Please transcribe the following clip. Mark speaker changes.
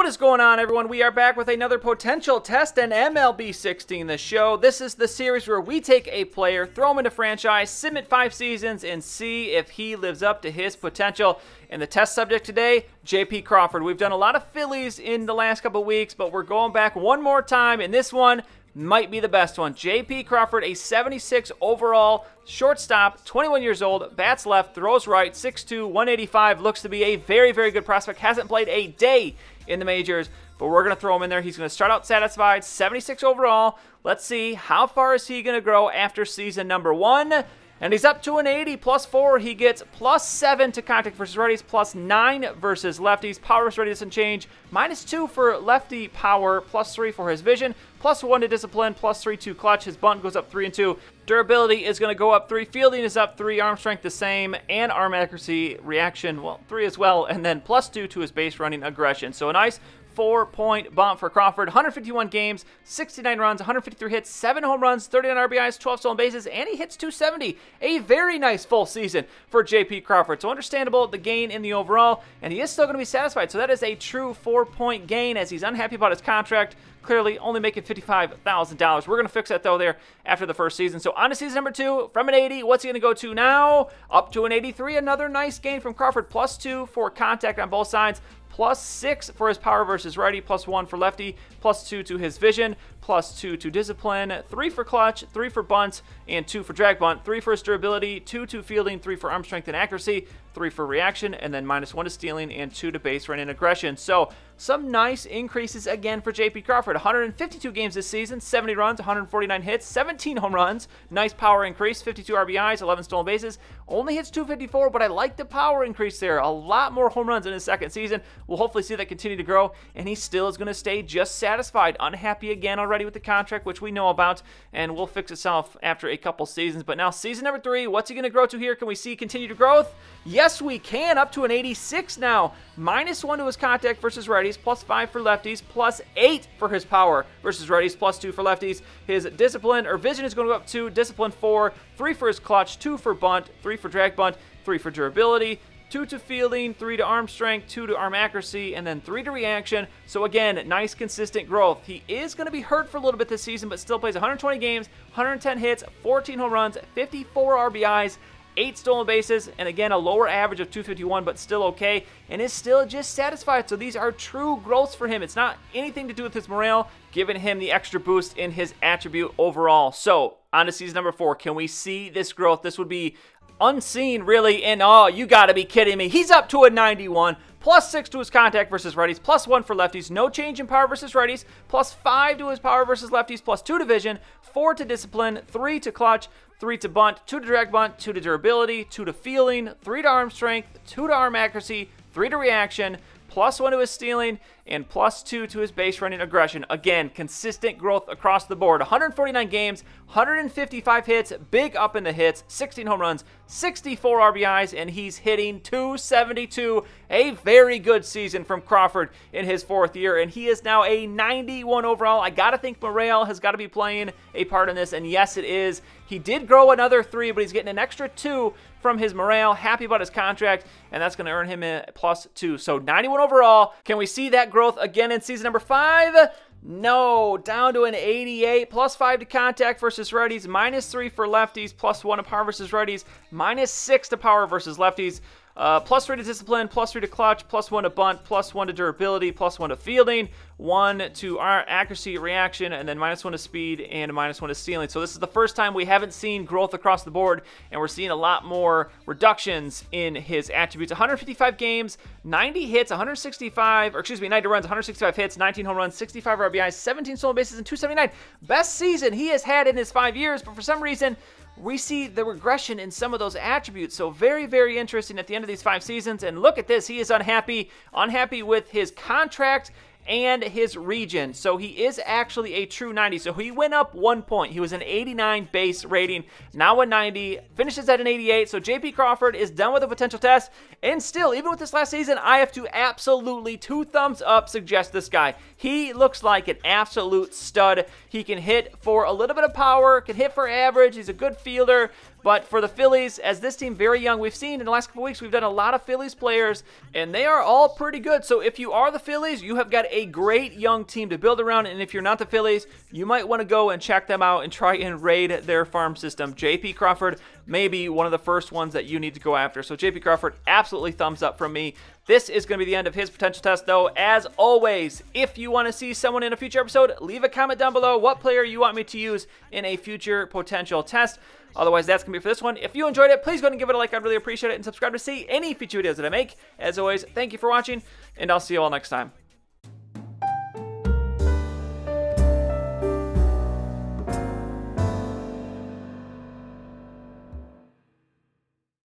Speaker 1: is going on, everyone? We are back with another potential test and MLB 16 the show. This is the series where we take a player, throw him into franchise, submit 5 seasons, and see if he lives up to his potential. And the test subject today, J.P. Crawford. We've done a lot of Phillies in the last couple weeks, but we're going back one more time, and this one might be the best one. J.P. Crawford, a 76 overall shortstop, 21 years old, bats left, throws right, 6'2", 185, looks to be a very, very good prospect. Hasn't played a day in the majors, but we're going to throw him in there. He's going to start out satisfied, 76 overall. Let's see, how far is he going to grow after season number 1? And he's up to an 80, +4. He gets +7 to contact versus righties, +9 versus lefties. Power versus righty doesn't change. -2 for lefty power, +3 for his vision, +1 to discipline, +3 to clutch. His bunt goes up 3 and 2. Durability is going to go up 3. Fielding is up 3. Arm strength the same. And arm accuracy reaction, well, 3 as well. And then +2 to his base running aggression. So a nice 4-point bump for Crawford. 151 games, 69 runs, 153 hits, 7 home runs, 39 RBIs, 12 stolen bases, and he hits 270. A very nice full season for J.P. Crawford. So understandable the gain in the overall, and he is still going to be satisfied. So that is a true 4-point gain as he's unhappy about his contract. Clearly only making $55,000. We're going to fix that, though, there after the first season. So on to season number 2, from an 80, what's he going to go to now? Up to an 83. Another nice gain from Crawford. +2 for contact on both sides. +6 for his power versus righty, +1 for lefty, +2 to his vision, +2 to discipline, 3 for clutch, 3 for bunt, and 2 for drag bunt, 3 for his durability, 2 to fielding, 3 for arm strength and accuracy, 3 for reaction, and then -1 to stealing, and 2 to base running aggression. So some nice increases again for J.P. Crawford. 152 games this season, 70 runs, 149 hits, 17 home runs, nice power increase, 52 RBIs, 11 stolen bases, only hits 254, but I like the power increase there. A lot more home runs in his second season. We'll hopefully see that continue to grow, and he still is going to stay just satisfied. Unhappy again already with the contract, which we know about, and will fix itself after a couple seasons. But now season number 3, what's he going to grow to here? Can we see continued growth? Yes, we can. Up to an 86 now. -1 to his contact versus righties, +5 for lefties, +8 for his power versus righties, +2 for lefties. His discipline or vision is going to go up 2, discipline 4, 3 for his clutch, 2 for bunt, 3 for drag bunt, 3 for durability, 2 to fielding, 3 to arm strength, 2 to arm accuracy, and then 3 to reaction. So again, nice consistent growth. He is going to be hurt for a little bit this season, but still plays 120 games, 110 hits, 14 home runs, 54 RBIs, 8 stolen bases, and again, a lower average of 251, but still okay, and is still just satisfied. So these are true growths for him. It's not anything to do with his morale, giving him the extra boost in his attribute overall. So on to season number 4. Can we see this growth? This would be unseen, really, and oh, you gotta be kidding me. He's up to a 91, +6 to his contact versus righties, +1 for lefties, no change in power versus righties, +5 to his power versus lefties, +2 to vision, 4 to discipline, 3 to clutch, 3 to bunt, 2 to drag bunt, 2 to durability, 2 to fielding, 3 to arm strength, 2 to arm accuracy, 3 to reaction, +1 to his stealing, and +2 to his base running aggression. Again, consistent growth across the board. 149 games, 155 hits, big up in the hits, 16 home runs, 64 RBIs, and he's hitting 272. A very good season from Crawford in his 4th year, and he is now a 91 overall. I gotta think morale has got to be playing a part in this, and yes, it is. He did grow another 3, but he's getting an extra 2 from his morale. Happy about his contract, and that's going to earn him a +2. So 91 overall. Can we see that growth again in season number 5? No, down to an 88, +5 to contact versus righties, -3 for lefties, +1 to power versus righties, -6 to power versus lefties, +3 to discipline, +3 to clutch, +1 to bunt, +1 to durability, +1 to fielding, 1 to accuracy reaction, and then -1 to speed and -1 to stealing. So this is the first time we haven't seen growth across the board, and we're seeing a lot more reductions in his attributes. 155 games, 90 hits, 90 runs, 165 hits, 19 home runs, 65 RBIs, 17 stolen bases, and 279. Best season he has had in his 5 years, but for some reason, we see the regression in some of those attributes. So very, very interesting at the end of these 5 seasons. And look at this. He is unhappy with his contract and his region. So he is actually a true 90. So he went up 1 point. He was an 89 base rating, now a 90, finishes at an 88. So J.P. Crawford is done with the potential test. And still, even with this last season, I have to absolutely 2 thumbs up suggest this guy. He looks like an absolute stud. He can hit for a little bit of power, can hit for average. He's a good fielder. But for the Phillies, as this team very young, we've seen in the last couple weeks, we've done a lot of Phillies players, and they are all pretty good. So if you are the Phillies, you have got a great young team to build around, and if you're not the Phillies, you might want to go and check them out and try and raid their farm system. J.P. Crawford may be one of the first ones that you need to go after. So J.P. Crawford, absolutely thumbs up from me. This is going to be the end of his potential test, though. As always, if you want to see someone in a future episode, leave a comment down below what player you want me to use in a future potential test. Otherwise, that's going to be for this one. If you enjoyed it, please go ahead and give it a like. I'd really appreciate it. And subscribe to see any future videos that I make. As always, thank you for watching, and I'll see you all next time.